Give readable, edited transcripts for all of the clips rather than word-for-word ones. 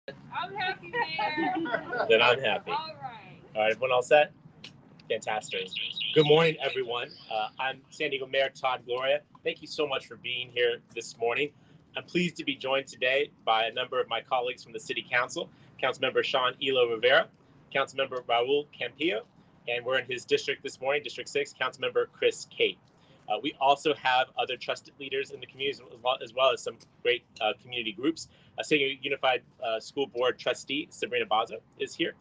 I'm happy, Mayor. Then I'm happy. All right. All right, everyone all set? Fantastic. Good morning, everyone. I'm San Diego Mayor Todd Gloria. Thank you so much for being here this morning. I'm pleased to be joined today by a number of my colleagues from the City Council, Councilmember Sean Elo Rivera, Councilmember Raul Campillo, and we're in his district this morning, District 6, Councilmember Chris Cate. We also have other trusted leaders in the community, as well as some great community groups. San Diego Unified School Board trustee Sabrina Baza is here,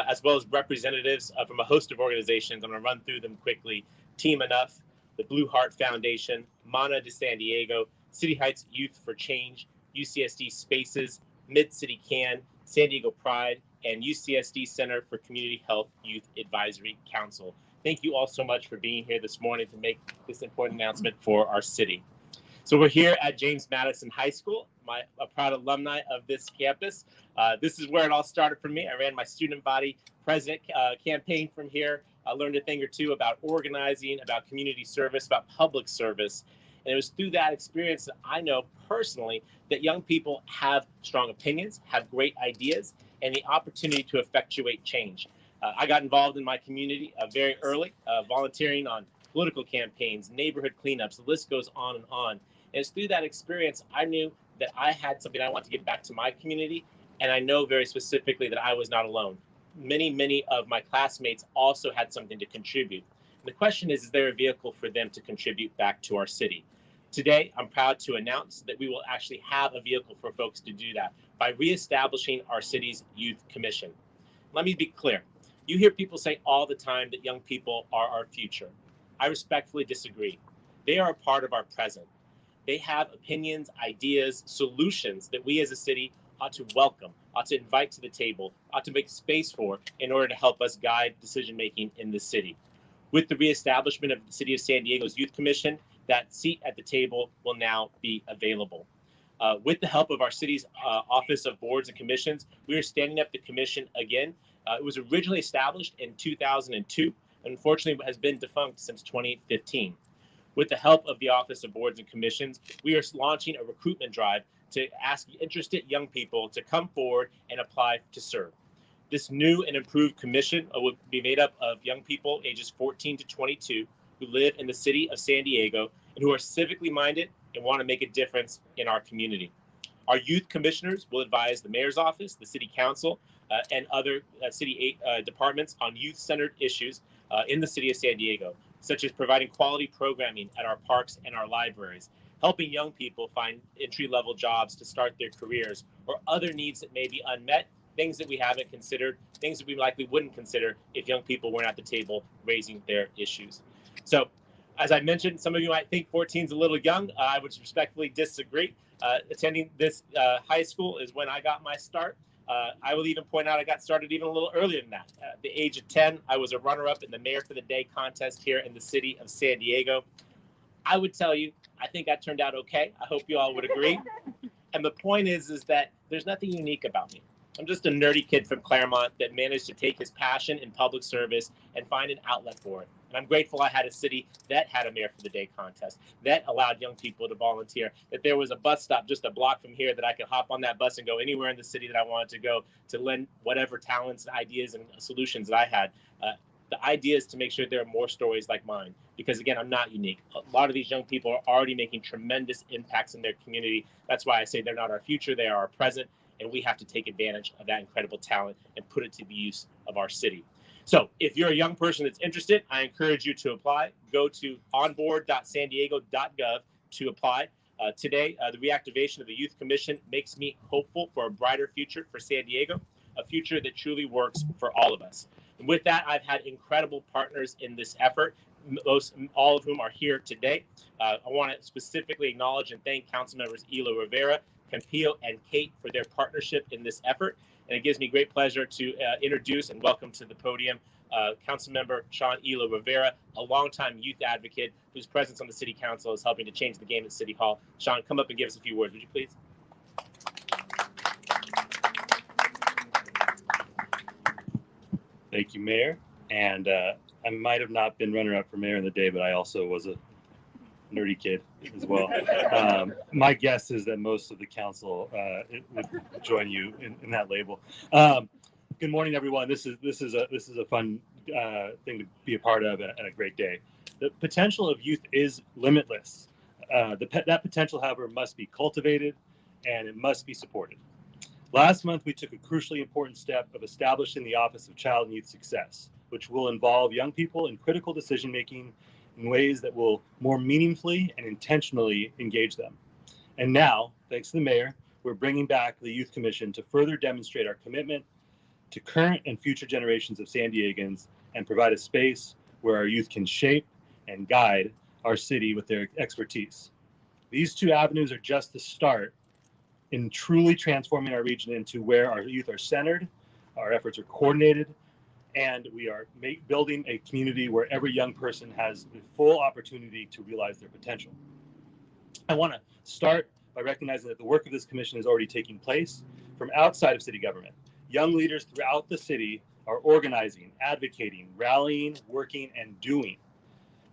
as well as representatives from a host of organizations. I'm going to run through them quickly. Team Enough, the Blue Heart Foundation, Mana de San Diego, City Heights Youth for Change, UCSD Spaces, Mid-City Can, San Diego Pride, and UCSD Center for Community Health Youth Advisory Council. Thank you all so much for being here this morning to make this important announcement for our city. So we're here at James Madison High School, a proud alumni of this campus. This is where it all started for me. I ran my student body president campaign from here. I learned a thing or two about organizing, about community service, about public service. And it was through that experience that I know personally that young people have strong opinions, have great ideas, and the opportunity to effectuate change. I got involved in my community very early, volunteering on political campaigns, neighborhood cleanups, the list goes on and on. And it's through that experience I knew that I had something I want to give back to my community, and I know very specifically that I was not alone. Many of my classmates also had something to contribute. And the question is there a vehicle for them to contribute back to our city? Today, I'm proud to announce that we will actually have a vehicle for folks to do that by reestablishing our city's Youth Commission. Let me be clear. You hear people say all the time that young people are our future. I respectfully disagree. They are a part of our present. They have opinions, ideas, solutions that we as a city ought to welcome, ought to invite to the table, ought to make space for in order to help us guide decision-making in the city. With the reestablishment of the City of San Diego's Youth Commission, that seat at the table will now be available. With the help of our city's Office of Boards and Commissions, we are standing up the commission again. It was originally established in 2002, and unfortunately has been defunct since 2015. With the help of the Office of Boards and Commissions, we are launching a recruitment drive to ask interested young people to come forward and apply to serve. This new and improved commission will be made up of young people ages 14 to 22 who live in the city of San Diego and who are civically minded and want to make a difference in our community. Our youth commissioners will advise the mayor's office, the city council, and other city departments on youth-centered issues in the city of San Diego, such as providing quality programming at our parks and our libraries, helping young people find entry-level jobs to start their careers, or other needs that may be unmet, things that we haven't considered, things that we likely wouldn't consider if young people weren't at the table raising their issues. So, as I mentioned, some of you might think 14 is a little young. I would respectfully disagree. Attending this high school is when I got my start. I will even point out I got started even a little earlier than that. At the age of 10, I was a runner-up in the Mayor for the Day contest here in the city of San Diego. I would tell you, I think I turned out okay. I hope you all would agree. And the point is that there's nothing unique about me. I'm just a nerdy kid from Claremont that managed to take his passion in public service and find an outlet for it. And I'm grateful I had a city that had a Mayor for the Day contest, that allowed young people to volunteer, that there was a bus stop just a block from here that I could hop on that bus and go anywhere in the city that I wanted to go to lend whatever talents, ideas, and solutions that I had. The idea is to make sure there are more stories like mine, because again, I'm not unique. A lot of these young people are already making tremendous impacts in their community. That's why I say they're not our future, they are our present, and we have to take advantage of that incredible talent and put it to the use of our city. So if you're a young person that's interested, I encourage you to apply. Go to onboard.sandiego.gov to apply. Today, the reactivation of the Youth Commission makes me hopeful for a brighter future for San Diego, a future that truly works for all of us. And with that, I've had incredible partners in this effort, all of whom are here today. I want to specifically acknowledge and thank Council Members Elo Rivera, Campillo, and Cate for their partnership in this effort. And it gives me great pleasure to introduce and welcome to the podium Councilmember Sean Elo Rivera, a longtime youth advocate whose presence on the City Council is helping to change the game at City Hall. Sean, come up and give us a few words, would you please? Thank you, Mayor. And I might have not been runner-up for Mayor in the Day, but I also was a nerdy kid as well. My guess is that most of the council would join you in that label. Good morning, everyone. This is a fun thing to be a part of and a great day. The potential of youth is limitless. That potential, however, must be cultivated and it must be supported. Last month, we took a crucially important step of establishing the Office of Child and Youth Success, which will involve young people in critical decision-making in ways that will more meaningfully and intentionally engage them. And now, thanks to the mayor, we're bringing back the Youth Commission to further demonstrate our commitment to current and future generations of San Diegans and provide a space where our youth can shape and guide our city with their expertise. These two avenues are just the start in truly transforming our region into where our youth are centered, our efforts are coordinated, and we are building a community where every young person has the full opportunity to realize their potential. I want to start by recognizing that the work of this commission is already taking place from outside of city government. Young leaders throughout the city are organizing, advocating, rallying, working, and doing.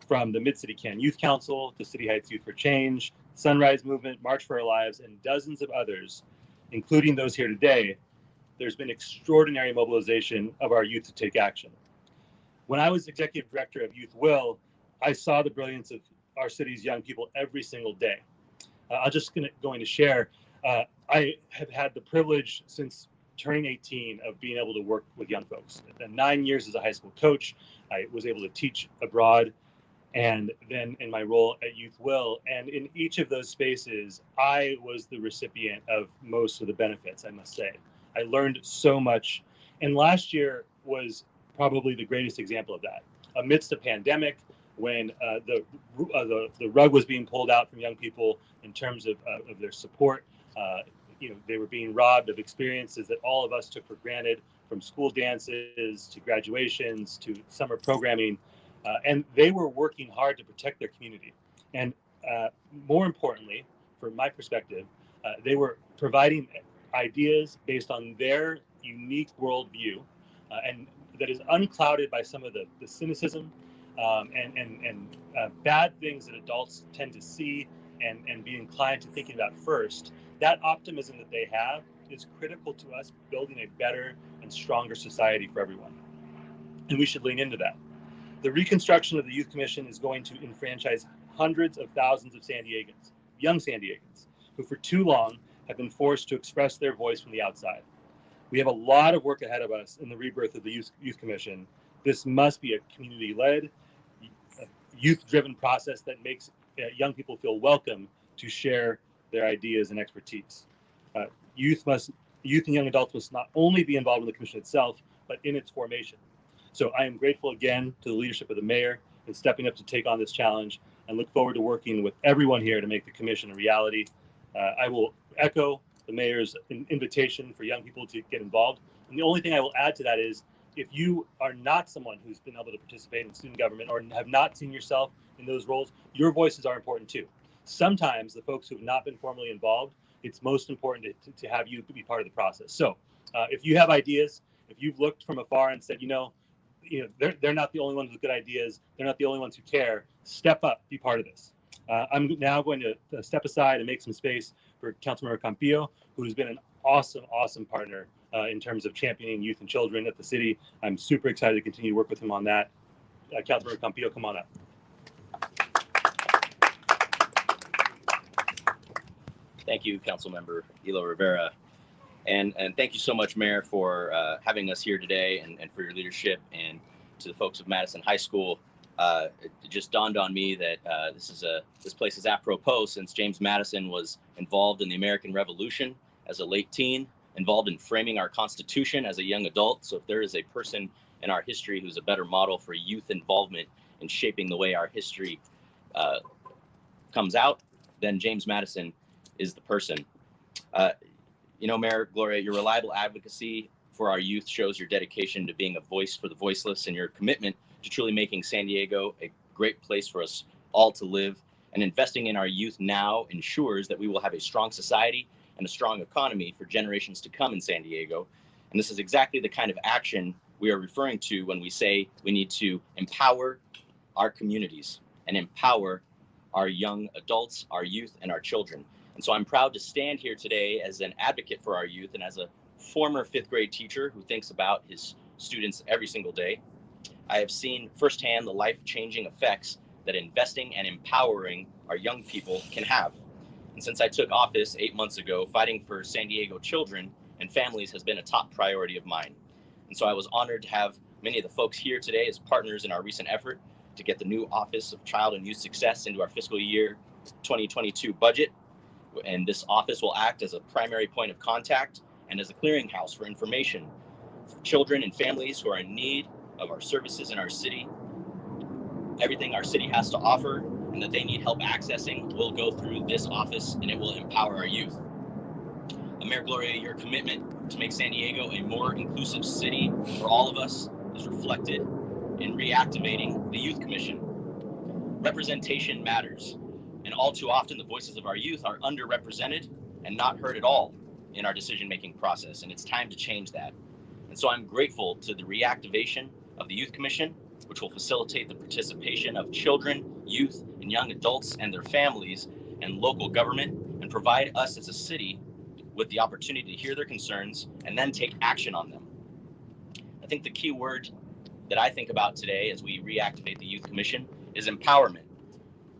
From the Mid-City Can Youth Council to City Heights Youth for Change, Sunrise Movement, March for Our Lives, and dozens of others, including those here today, there's been extraordinary mobilization of our youth to take action. When I was executive director of Youth Will, I saw the brilliance of our city's young people every single day. I'm just going to share, I have had the privilege since turning 18 of being able to work with young folks. And 9 years as a high school coach, I was able to teach abroad, and then in my role at Youth Will. And in each of those spaces, I was the recipient of most of the benefits, I must say. I learned so much. And last year was probably the greatest example of that. Amidst a pandemic, when the rug was being pulled out from young people in terms of their support, they were being robbed of experiences that all of us took for granted, from school dances to graduations to summer programming. And they were working hard to protect their community. And more importantly, from my perspective, they were providing ideas based on their unique worldview and that is unclouded by some of the cynicism and bad things that adults tend to see and be inclined to thinking about first. That optimism that they have is critical to us building a better and stronger society for everyone. And we should lean into that. The reconstruction of the Youth Commission is going to enfranchise hundreds of thousands of San Diegans, young San Diegans, who for too long have been forced to express their voice from the outside. We have a lot of work ahead of us in the rebirth of the Youth Commission. This must be a community-led, youth-driven process that makes young people feel welcome to share their ideas and expertise. Youth and young adults must not only be involved in the commission itself, but in its formation. So I am grateful again to the leadership of the mayor in stepping up to take on this challenge, and look forward to working with everyone here to make the commission a reality. I will echo the mayor's invitation for young people to get involved. And the only thing I will add to that is, if you are not someone who's been able to participate in student government or have not seen yourself in those roles, your voices are important too. Sometimes the folks who have not been formally involved, it's most important to have you be part of the process. So if you have ideas, if you've looked from afar and said, they're not the only ones with good ideas, they're not the only ones who care, step up, be part of this. I'm now going to step aside and make some space for Councilmember Campillo, who's been an awesome partner in terms of championing youth and children at the city. I'm super excited to continue to work with him on that. Councilmember Campillo, come on up. Thank you, Councilmember Elo Rivera. And thank you so much, Mayor, for having us here today and for your leadership. And to the folks of Madison High School, it just dawned on me that this place is apropos, since James Madison was involved in the American Revolution as a late teen, involved in framing our Constitution as a young adult. So if there is a person in our history who's a better model for youth involvement in shaping the way our history comes out, then James Madison is the person. Mayor Gloria, your reliable advocacy for our youth shows your dedication to being a voice for the voiceless, and your commitment to truly making San Diego a great place for us all to live. And investing in our youth now ensures that we will have a strong society and a strong economy for generations to come in San Diego. And this is exactly the kind of action we are referring to when we say we need to empower our communities and empower our young adults, our youth, and our children. And so I'm proud to stand here today as an advocate for our youth and as a former fifth grade teacher who thinks about his students every single day. I have seen firsthand the life-changing effects that investing and empowering our young people can have. And since I took office 8 months ago, fighting for San Diego children and families has been a top priority of mine. And so I was honored to have many of the folks here today as partners in our recent effort to get the new Office of Child and Youth Success into our fiscal year 2022 budget. And this office will act as a primary point of contact and as a clearinghouse for information for children and families who are in need of our services in our city. Everything our city has to offer and that they need help accessing will go through this office, and it will empower our youth. Mayor Gloria, your commitment to make San Diego a more inclusive city for all of us is reflected in reactivating the Youth Commission. Representation matters, and all too often the voices of our youth are underrepresented and not heard at all in our decision-making process, and it's time to change that. And so I'm grateful to the reactivation of the Youth Commission, which will facilitate the participation of children, youth, and young adults and their families and local government, and provide us as a city with the opportunity to hear their concerns and then take action on them. I think the key word that I think about today as we reactivate the Youth Commission is empowerment.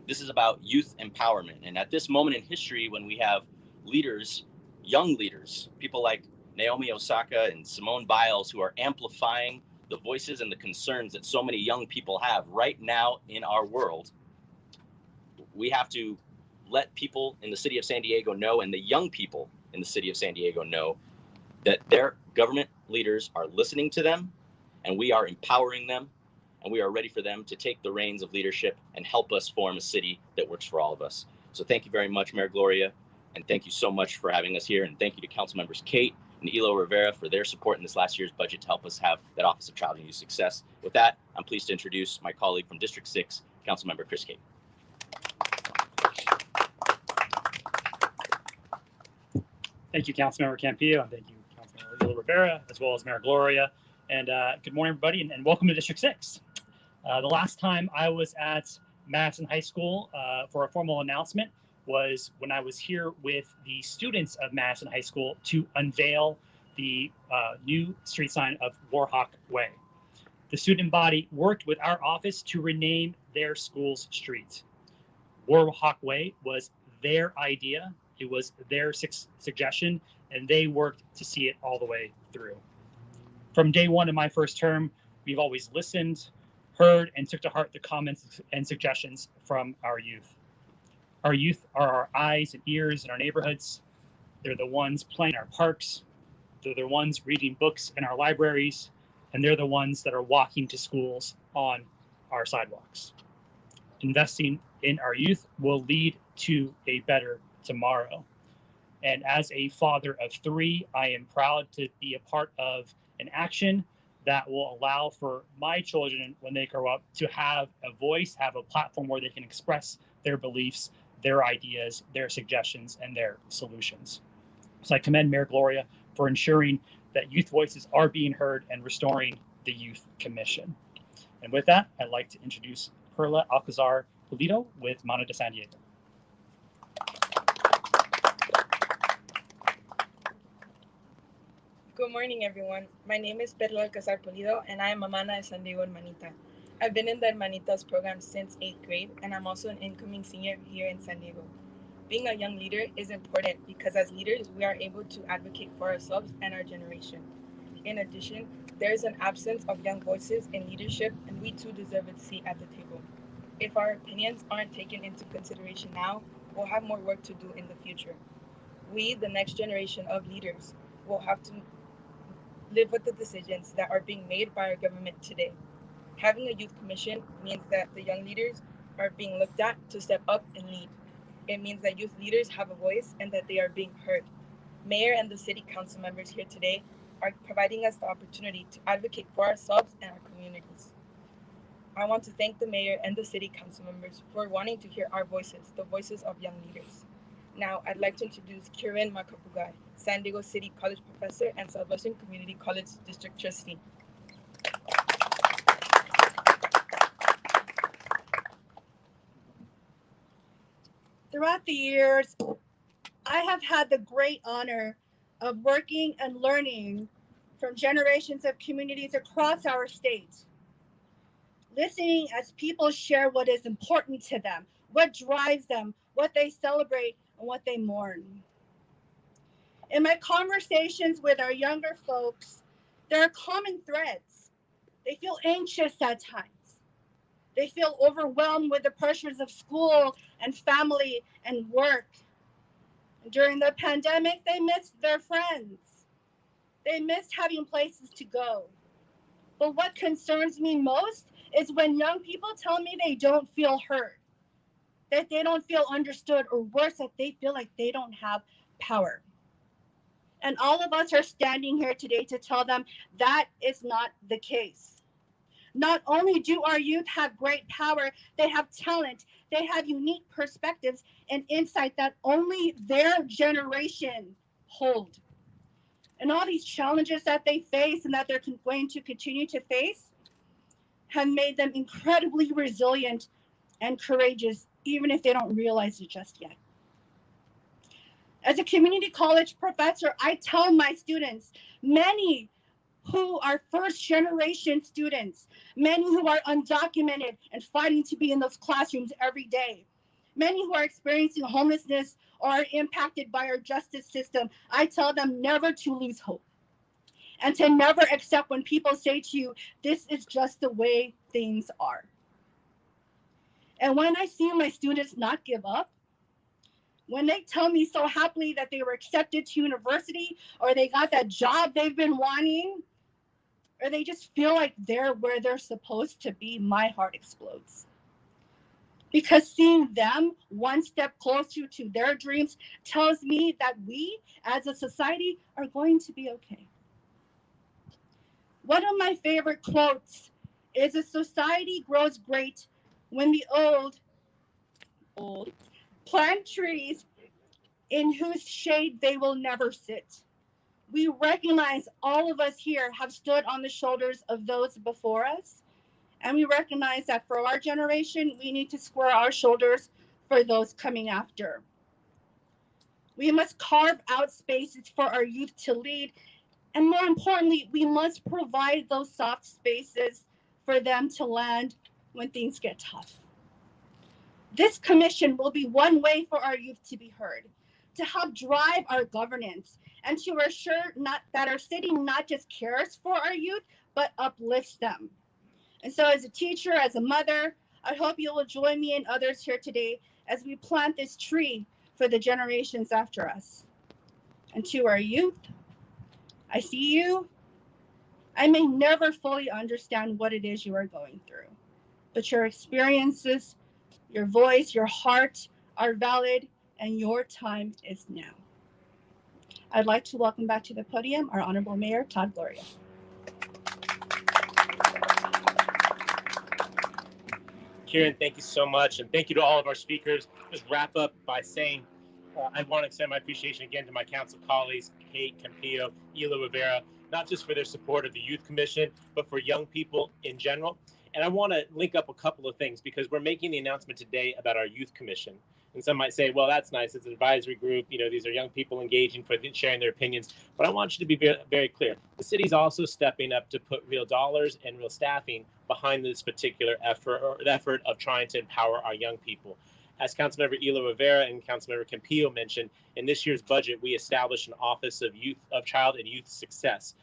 This is about youth empowerment. And at this moment in history, when we have leaders, young leaders, people like Naomi Osaka and Simone Biles, who are amplifying the voices and the concerns that so many young people have right now in our world, we have to let people in the city of San Diego know, and the young people in the city of San Diego know, that their government leaders are listening to them, and we are empowering them, and we are ready for them to take the reins of leadership and help us form a city that works for all of us. So thank you very much, Mayor Gloria, and thank you so much for having us here, and thank you to Council Members Kate and Elo Rivera for their support in this last year's budget to help us have that Office of Child and Youth Success. With that, I'm pleased to introduce my colleague from District 6, Councilmember Chris Kate. Thank you, Councilmember Campillo, and thank you, Councilmember Elo Rivera, as well as Mayor Gloria. And good morning, everybody, and welcome to District 6. The last time I was at Madison High School for a formal announcement was when I was here with the students of Madison High School to unveil the new street sign of Warhawk Way. The student body worked with our office to rename their school's street. Warhawk Way was their idea. It was their suggestion, and they worked to see it all the way through. From day one in my first term, we've always listened, heard, and took to heart the comments and suggestions from our youth. Our youth are our eyes and ears in our neighborhoods. They're the ones playing in our parks. They're the ones reading books in our libraries, and they're the ones that are walking to schools on our sidewalks. Investing in our youth will lead to a better tomorrow. And as a father of 3, I am proud to be a part of an action that will allow for my children, when they grow up, to have a voice, have a platform where they can express their beliefs, their ideas, their suggestions, and their solutions. So I commend Mayor Gloria for ensuring that youth voices are being heard and restoring the Youth Commission. And with that, I'd like to introduce Perla Alcazar Pulido with Mano de San Diego. Good morning, everyone. My name is Perla Alcazar Pulido, and I am a Mana de San Diego Hermanita. I've been in the Hermanitas program since 8th grade, and I'm also an incoming senior here in San Diego. Being a young leader is important because as leaders, we are able to advocate for ourselves and our generation. In addition, there is an absence of young voices in leadership, and we too deserve a seat at the table. If our opinions aren't taken into consideration now, we'll have more work to do in the future. We, the next generation of leaders, will have to live with the decisions that are being made by our government today. Having a youth commission means that the young leaders are being looked at to step up and lead. It means that youth leaders have a voice and that they are being heard. Mayor and the city council members here today are providing us the opportunity to advocate for ourselves and our communities. I want to thank the mayor and the city council members for wanting to hear our voices, the voices of young leaders. Now, I'd like to introduce Kirin Macapugai, San Diego City College professor and Southwestern Community College District Trustee. throughout the years, I have had the great honor of working and learning from generations of communities across our state, listening as people share what is important to them, what drives them, what they celebrate, and what they mourn. In my conversations with our younger folks, there are common threads. They feel anxious at times. They feel overwhelmed with the pressures of school and family and work. During the pandemic, they missed their friends. They missed having places to go. But what concerns me most is when young people tell me they don't feel heard, that they don't feel understood, or worse, that they feel like they don't have power. And all of us are standing here today to tell them that is not the case. Not only do our youth have great power, they have talent, they have unique perspectives and insight that only their generation hold. And all these challenges that they face and that they're going to continue to face have made them incredibly resilient and courageous, even if they don't realize it just yet. As a community college professor, I tell my students, many who are first generation students, many who are undocumented and fighting to be in those classrooms every day, many who are experiencing homelessness or are impacted by our justice system, I tell them never to lose hope and to never accept when people say to you, this is just the way things are. And when I see my students not give up, when they tell me so happily that they were accepted to university or they got that job they've been wanting, or they just feel like they're where they're supposed to be, my heart explodes. Because seeing them one step closer to their dreams tells me that we as a society are going to be okay. One of my favorite quotes is, a society grows great when the old plant trees in whose shade they will never sit. We recognize all of us here have stood on the shoulders of those before us. And we recognize that for our generation, we need to square our shoulders for those coming after. We must carve out spaces for our youth to lead. And more importantly, we must provide those soft spaces for them to land when things get tough. This commission will be one way for our youth to be heard, to help drive our governance, and to assure that our city not just cares for our youth, but uplifts them. And so as a teacher, as a mother, I hope you will join me and others here today as we plant this tree for the generations after us. And to our youth, I see you. I may never fully understand what it is you are going through, but your experiences, your voice, your heart are valid, and your time is now. I'd like to welcome back to the podium our Honorable Mayor, Todd Gloria. Kieran, thank you so much. And thank you to all of our speakers. Just wrap up by saying, I want to extend my appreciation again to my council colleagues, Kate Campillo, Hila Rivera, not just for their support of the Youth Commission, but for young people in general. And I want to link up a couple of things because we're making the announcement today about our Youth Commission. And some might say, well, that's nice. It's an advisory group. You know, these are young people engaging for sharing their opinions. But I want you to be very, very clear. The city's also stepping up to put real dollars and real staffing behind this particular effort, or the effort of trying to empower our young people. As Councilmember Hila Rivera and Councilmember Campillo mentioned, in this year's budget, we established an Office of Child and Youth Success.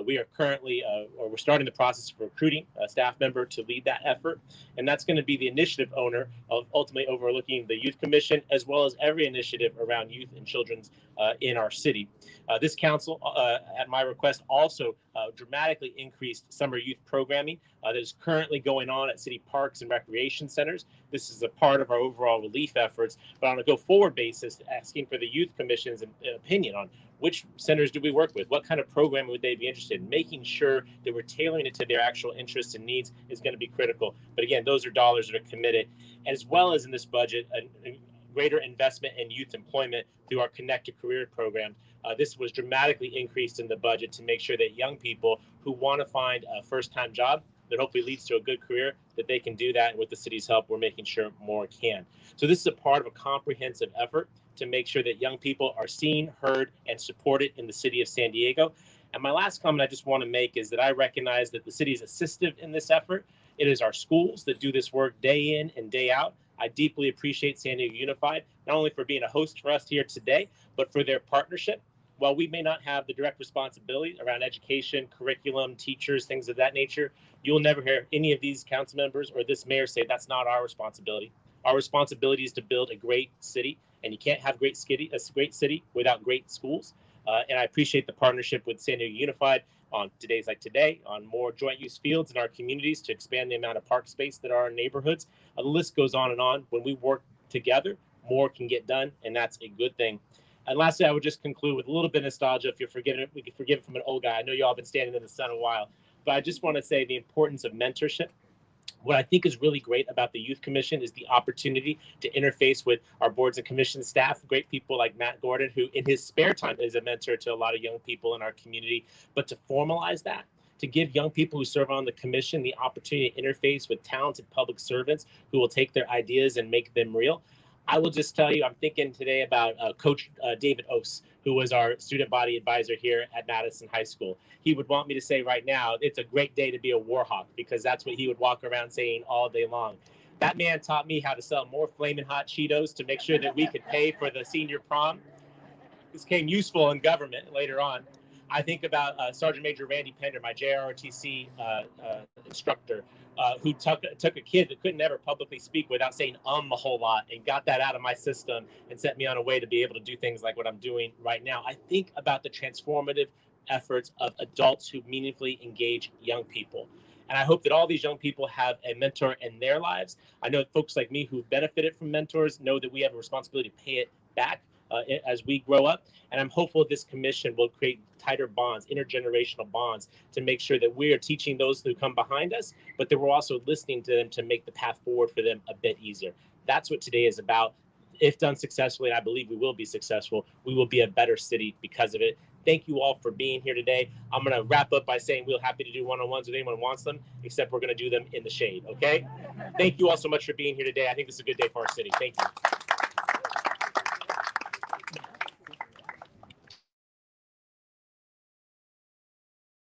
We are currently, or we're starting the process of recruiting a staff member to lead that effort. And that's going to be the initiative owner of ultimately overlooking the Youth Commission, as well as every initiative around youth and children's in our city. This council, at my request, also dramatically increased summer youth programming that is currently going on at city parks and recreation centers. This is a part of our overall relief efforts, but on a go-forward basis, asking for the Youth Commission's opinion on which centers do we work with? What kind of programming would they be interested in? Making sure that we're tailoring it to their actual interests and needs is going to be critical. But again, those are dollars that are committed, as well as in this budget, a greater investment in youth employment through our Connected Career program. This was dramatically increased in the budget to make sure that young people who want to find a first-time job that hopefully leads to a good career, that they can do that. And with the city's help, we're making sure more can. So this is a part of a comprehensive effort to make sure that young people are seen, heard, and supported in the city of San Diego. And my last comment I just want to make is that I recognize that the city is assistive in this effort. It is our schools that do this work day in and day out. I deeply appreciate San Diego Unified, not only for being a host for us here today, but for their partnership. While we may not have the direct responsibility around education, curriculum, teachers, things of that nature, you'll never hear any of these council members or this mayor say that's not our responsibility. Our responsibility is to build a great city, and you can't have a great city without great schools. And I appreciate the partnership with San Diego Unified on days like today, on more joint use fields in our communities to expand the amount of park space that are in neighborhoods. The list goes on and on. When we work together, more can get done, and that's a good thing. And lastly, I would just conclude with a little bit of nostalgia. If you're forgetting it, we can forgive it from an old guy. I know you all have been standing in the sun a while, but I just want to say the importance of mentorship. What I think is really great about the Youth Commission is the opportunity to interface with our boards and commission staff, great people like Matt Gordon, who in his spare time is a mentor to a lot of young people in our community. But to formalize that, to give young people who serve on the commission the opportunity to interface with talented public servants who will take their ideas and make them real. I will just tell you, I'm thinking today about Coach David Ose, who was our student body advisor here at Madison High School. He would want me to say right now, it's a great day to be a war hawk, because that's what he would walk around saying all day long. That man taught me how to sell more Flamin' Hot Cheetos to make sure that we could pay for the senior prom. This became useful in government later on. I think about Sergeant Major Randy Pender, my JROTC instructor, who took a kid that couldn't ever publicly speak without saying a whole lot, and got that out of my system and set me on a way to be able to do things like what I'm doing right now. I think about the transformative efforts of adults who meaningfully engage young people. And I hope that all these young people have a mentor in their lives. I know folks like me who've benefited from mentors know that we have a responsibility to pay it back as we grow up. And I'm hopeful this commission will create tighter bonds, intergenerational bonds, to make sure that we are teaching those who come behind us, but that we're also listening to them to make the path forward for them a bit easier. That's what today is about. If done successfully, and I believe we will be successful, we will be a better city because of it. Thank you all for being here today. I'm going to wrap up by saying we're happy to do one-on-ones if anyone wants them, except we're going to do them in the shade, okay? Thank you all so much for being here today. I think this is a good day for our city. Thank you.